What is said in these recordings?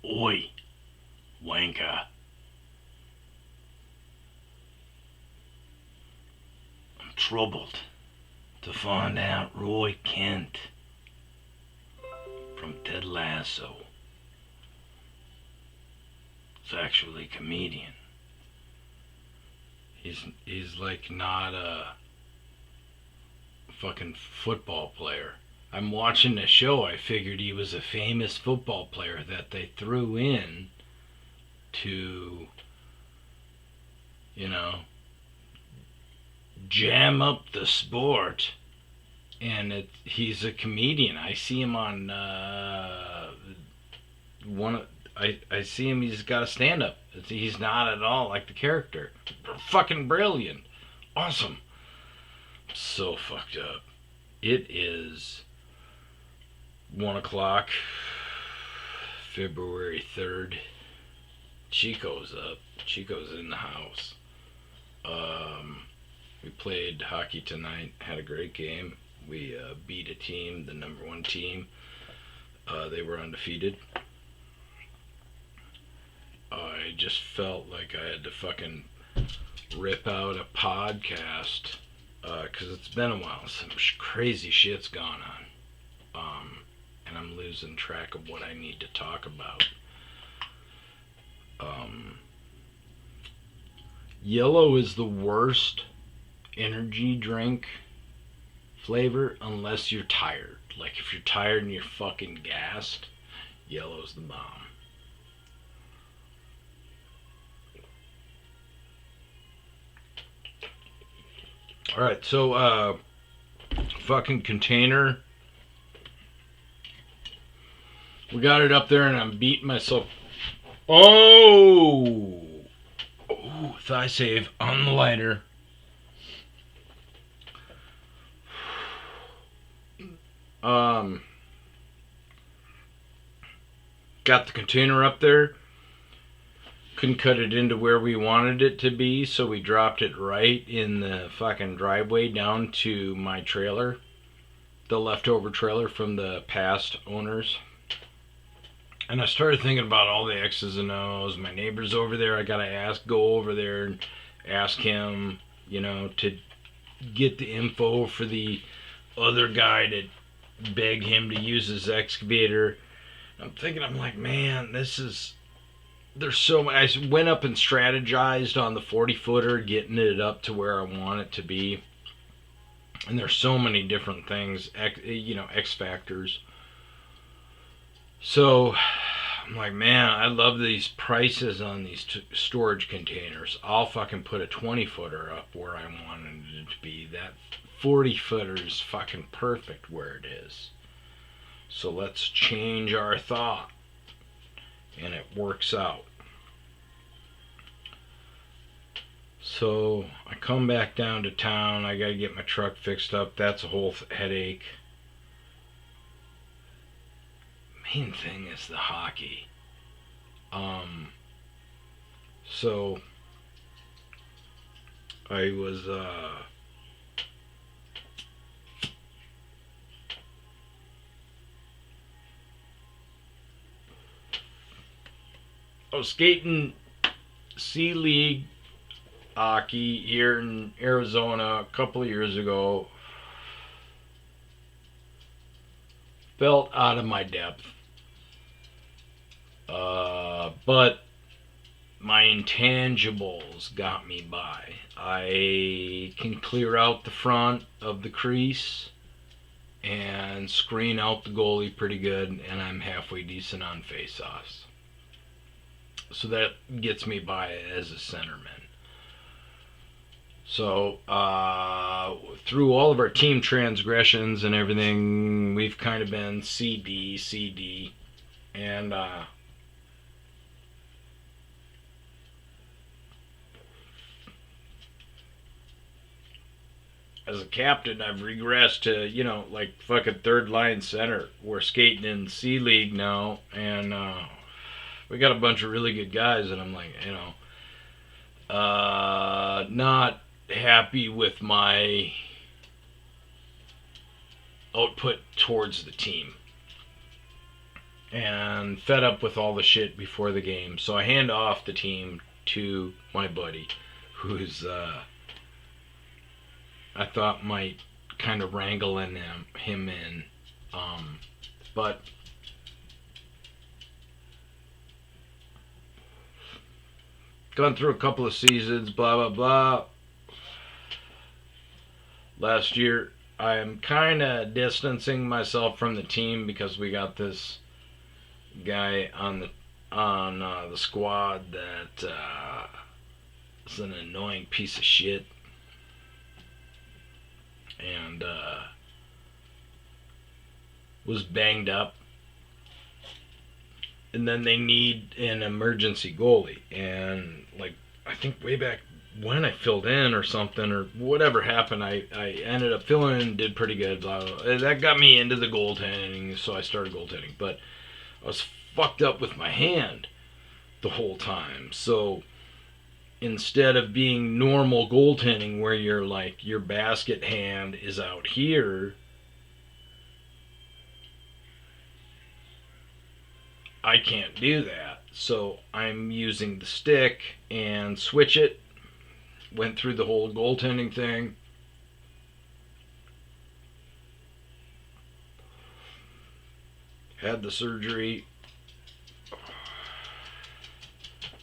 Oi, wanker. I'm troubled to find out Roy Kent from Ted Lasso is actually a comedian. He's like not a fucking football player. I'm watching the show. I figured he was a famous football player that they threw in to, you know, jam up the sport. And he's a comedian. I see him on one. I see him. He's got a stand up. He's not at all like the character. Fucking brilliant, awesome. So fucked up. It is 1 o'clock, February 3rd. Chico's up. Chico's in the house. We played hockey tonight. Had a great game. We beat a team, the number one team. They were undefeated. I just felt like I had to fucking rip out a podcast because it's been a while. Some crazy shit's gone on. And I'm losing track of what I need to talk about. Yellow is the worst energy drink flavor unless you're tired. Like if you're tired and you're fucking gassed, yellow's the bomb. Alright, so fucking container. We got it up there and I'm beating myself. Oh! Oh, thigh save on the lighter. Got the container up there. Couldn't cut it into where we wanted it to be, so we dropped it right in the fucking driveway down to my trailer. The leftover trailer from the past owners. And I started thinking about all the X's and O's. My neighbor's over there. I gotta go over there and ask him, to get the info for the other guy to beg him to use his excavator. I'm like, man, there's so much. I went up and strategized on the 40 footer, getting it up to where I want it to be. And there's so many different things, X factors. So I'm like, man, I love these prices on these storage containers. I'll fucking put a 20 footer up where I wanted it to be. That 40 footer is fucking perfect where it is. So let's change our thought. And it works out. So I come back down to town. I gotta get my truck fixed up. That's a whole headache. Main thing is the hockey. So I was skating C League hockey here in Arizona a couple of years ago. Felt out of my depth. But my intangibles got me by. I can clear out the front of the crease and screen out the goalie pretty good, and I'm halfway decent on face-offs. So that gets me by as a centerman. So through all of our team transgressions and everything, we've kind of been CD, and as a captain, I've regressed to, like fucking third line center. We're skating in C League now, and we got a bunch of really good guys, and I'm like, not happy with my output towards the team. and fed up with all the shit before the game. So I hand off the team to my buddy, who's I thought might kind of wrangle him in, but gone through a couple of seasons, blah blah blah. Last year, I am kind of distancing myself from the team because we got this guy on the squad that is an annoying piece of shit, and was banged up, and then they need an emergency goalie, and like I think way back when I filled in or something or whatever happened, I ended up filling in, did pretty good, blah, blah, blah. That got me into the goaltending, so I started goaltending, but I was fucked up with my hand the whole time. So instead of being normal goaltending where you're like your basket hand is out here, I can't do that. So I'm using the stick and switch it. Went through the whole goaltending thing. Had the surgery.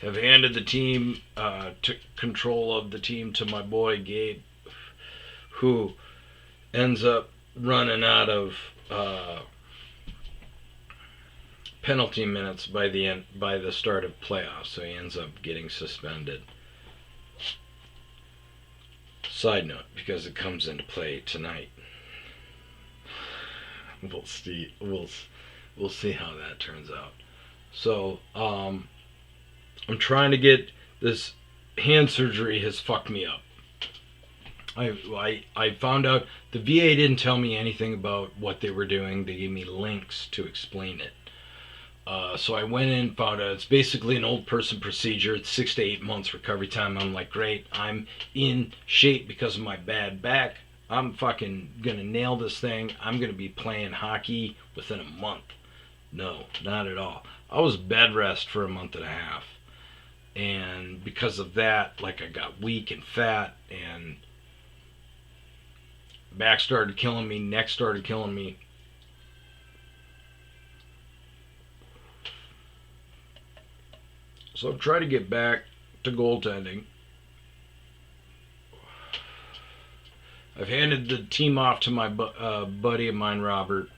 Have handed the team, took control of the team to my boy Gabe, who ends up running out of penalty minutes by the start of playoffs, so he ends up getting suspended. Side note, because it comes into play tonight. We'll see. We'll see how that turns out. So I'm trying to get this hand surgery has fucked me up. I found out the VA didn't tell me anything about what they were doing. They gave me links to explain it. So I went in, found out it's basically an old person procedure. It's 6 to 8 months recovery time. I'm like, great. I'm in shape because of my bad back. I'm fucking gonna nail this thing. I'm gonna be playing hockey within a month. No, not at all. I was bed rest for a month and a half. And because of that, like I got weak and fat, and back started killing me, neck started killing me. So I've tried to get back to goaltending. I've handed the team off to my buddy of mine, Robert.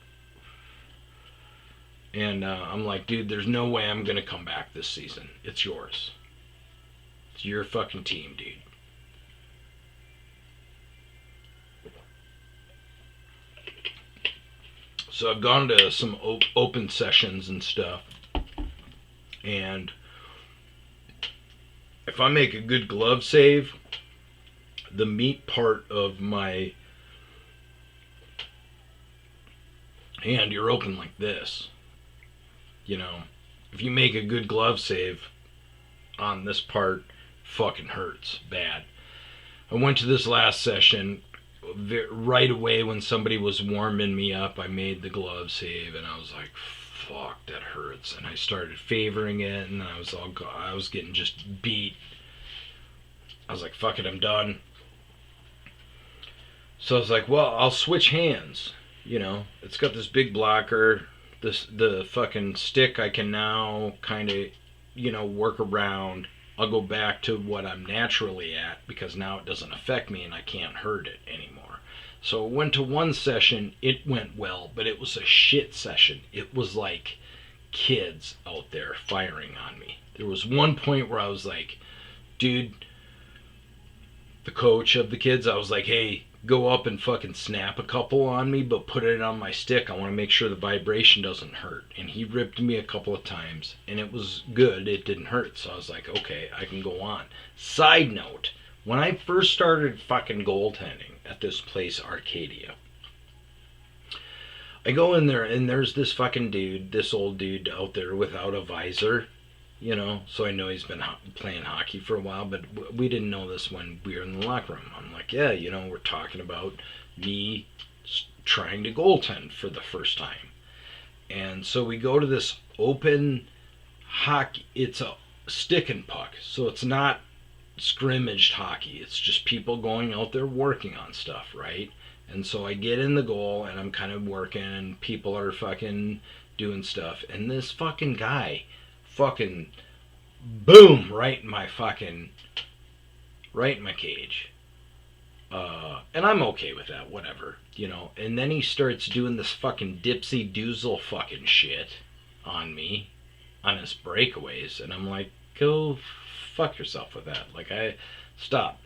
And I'm like, dude, there's no way I'm going to come back this season. It's yours. It's your fucking team, dude. So I've gone to some open sessions and stuff. And if I make a good glove save, the meat part of my hand, you're open like this. You know, if you make a good glove save on this part, fucking hurts bad. I went to this last session right away when somebody was warming me up. I made the glove save and I was like, fuck, that hurts. And I started favoring it, and I was getting just beat. I was like, fuck it, I'm done. So I was like, well, I'll switch hands. You know, it's got this big blocker. The fucking stick I can now kind of, work around. I'll go back to what I'm naturally at because now it doesn't affect me and I can't hurt it anymore. So I went to one session, it went well, but it was a shit session. It was like kids out there firing on me. There was one point where I was like, dude, the coach of the kids, I was like, hey, go up and fucking snap a couple on me, but put it on my stick. I want to make sure the vibration doesn't hurt. And he ripped me a couple of times, and it was good. It didn't hurt. So I was like, okay, I can go on. Side note, when I first started fucking goaltending at this place, Arcadia, I go in there, and there's this fucking dude, this old dude out there without a visor. So I know he's been playing hockey for a while, but we didn't know this when we were in the locker room. I'm like, yeah, we're talking about me trying to goaltend for the first time. And so we go to this open hockey. It's a stick and puck, so it's not scrimmaged hockey. It's just people going out there working on stuff, right? And so I get in the goal and I'm kind of working and people are fucking doing stuff. And this fucking guy fucking boom right in my cage. And I'm okay with that, whatever, you know. And then he starts doing this fucking dipsy doozle fucking shit on me on his breakaways. And I'm like, go fuck yourself with that. Like, I stopped.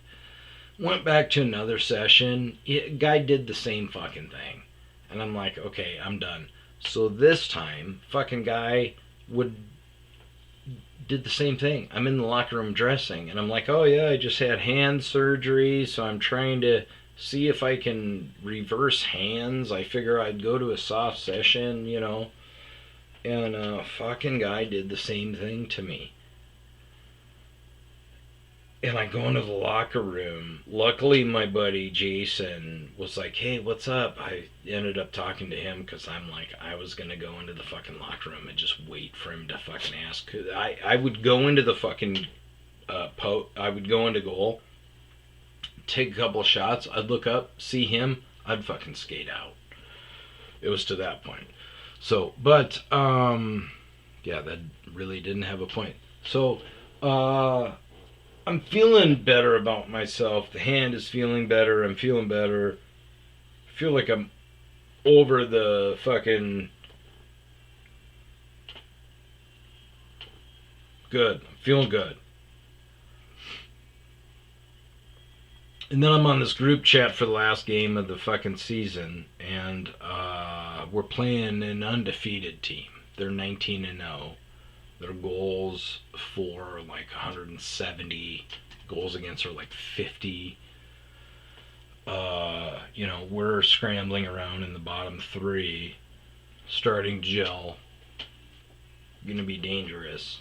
Went back to another session. Guy did the same fucking thing. And I'm like, okay, I'm done. So this time, fucking guy did the same thing. I'm in the locker room dressing, and I'm like, oh yeah, I just had hand surgery, so I'm trying to see if I can reverse hands. I figure I'd go to a soft session, you know. And a fucking guy did the same thing to me. And I go into the locker room. Luckily, my buddy Jason was like, hey, what's up? I ended up talking to him because I'm like, I was going to go into the fucking locker room and just wait for him to fucking ask. I would go into the fucking I would go into goal, take a couple of shots. I'd look up, see him. I'd fucking skate out. It was to that point. So, but, yeah, that really didn't have a point. So, I'm feeling better about myself. The hand is feeling better. I'm feeling better. I feel like I'm over the fucking... Good. I'm feeling good. And then I'm on this group chat for the last game of the fucking season, and we're playing an undefeated team. They're 19-0. Their goals for like 170. Goals against are like 50. You know, we're scrambling around in the bottom three, starting to gel. Gonna be dangerous.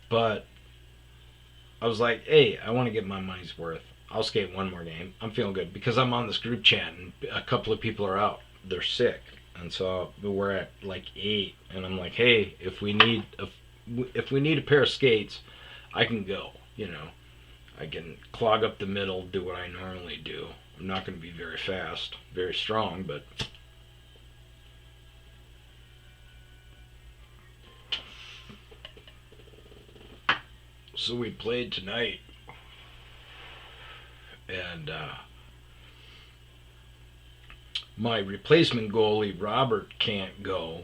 But I was like, hey, I want to get my money's worth. I'll skate one more game. I'm feeling good because I'm on this group chat and a couple of people are out. They're sick. And so we're at like 8, and I'm like, hey, if we need a pair of skates, I can go. You know, I can clog up the middle, do what I normally do. I'm not going to be very fast, very strong, but so we played tonight, and my replacement goalie, Robert, can't go.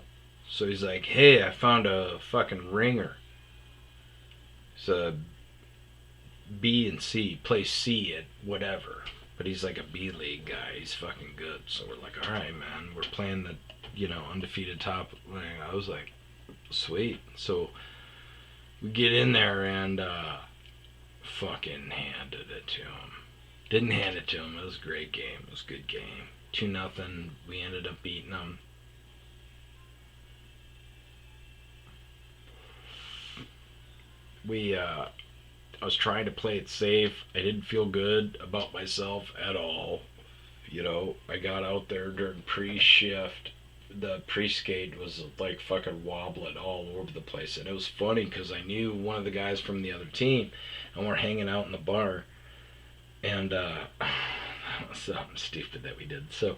So he's like, hey, I found a fucking ringer. It's a B and C, plays C at whatever. But he's like a B League guy. He's fucking good. So we're like, all right, man. We're playing the, you know, undefeated top. I was like, sweet. So we get in there and fucking handed it to him. Didn't hand it to him. It was a great game. It was a good game. 2-0. We ended up beating them. I was trying to play it safe. I didn't feel good about myself at all. You know, I got out there during pre-shift. The pre-skate was like fucking wobbling all over the place. And it was funny because I knew one of the guys from the other team, and we're hanging out in the bar. And something stupid that we did. So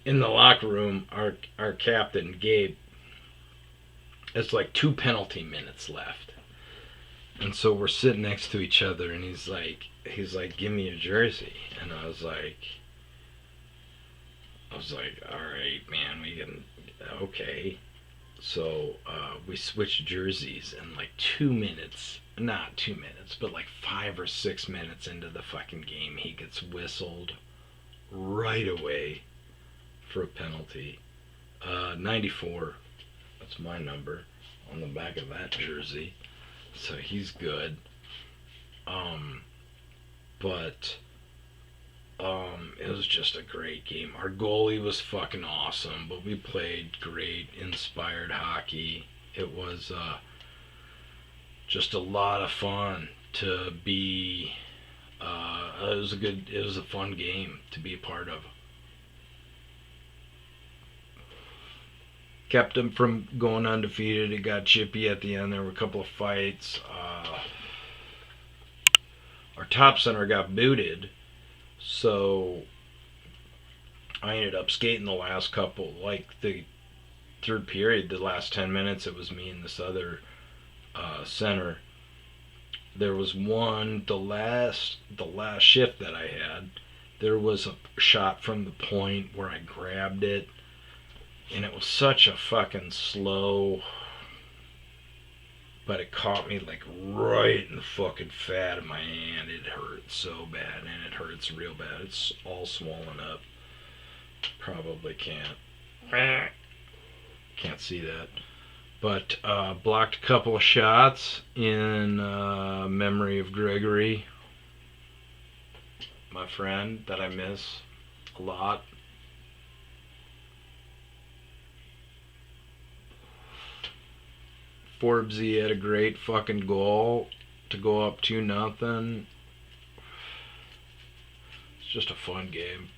in the locker room, our captain Gabe, it's like 2 penalty minutes left, and so we're sitting next to each other, and he's like, give me a jersey, and I was like, all right, man, we can, okay. So we switched jerseys, and like 2 minutes, not 2 minutes, but like 5 or 6 minutes into the fucking game, he gets whistled right away for a penalty. 94, that's my number on the back of that jersey. So he's good. But it was just a great game. Our goalie was fucking awesome, but we played great, inspired hockey. It was just a lot of fun to be. It was a fun game to be a part of. kept them from going undefeated. It got chippy at the end. There were a couple of fights. Our top center got booted, so I ended up skating the last couple, like the third period, the last 10 minutes. It was me and this other center. There was the last shift that I had. There was a shot from the point where I grabbed it, and it was such a fucking slow, but it caught me like right in the fucking fat of my hand. It hurt so bad, and it hurts real bad. It's all swollen up. Probably can't see that. But blocked a couple of shots in memory of Gregory, my friend that I miss a lot. Forbesy had a great fucking goal to go up 2-0. It's just a fun game.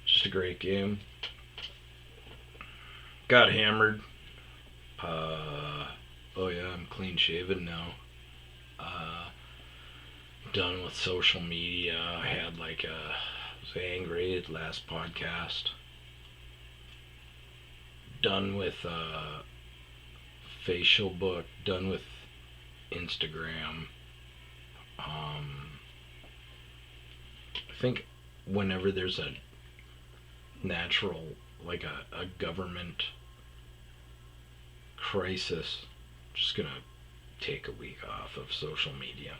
Just a great game. Got hammered. Oh yeah, I'm clean shaven now. Done with social media. I had I was angry at last podcast. Done with facial book. Done with Instagram. I think whenever there's a natural, like a government crisis, I'm just gonna take a week off of social media.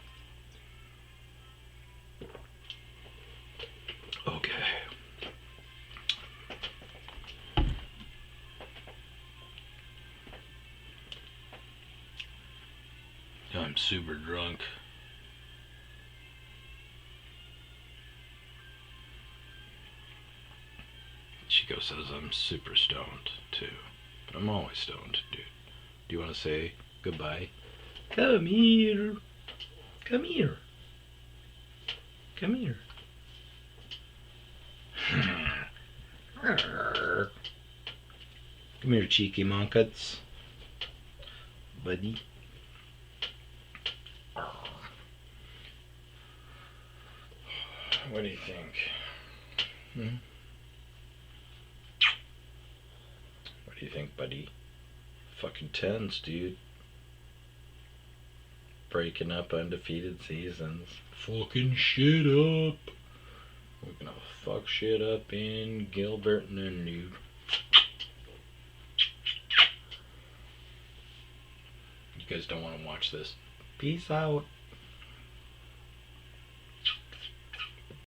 Okay. I'm super drunk. Chico says I'm super stoned too, but I'm always stoned, dude. Do you want to say goodbye? Come here. Come here. Come here. Come here, cheeky monkeys. Buddy. What do you think? What do you think, buddy? Fucking tense, dude. Breaking up undefeated seasons. Fucking shit up. We're gonna fuck shit up in Gilbert and then dude. You guys don't want to watch this. Peace out.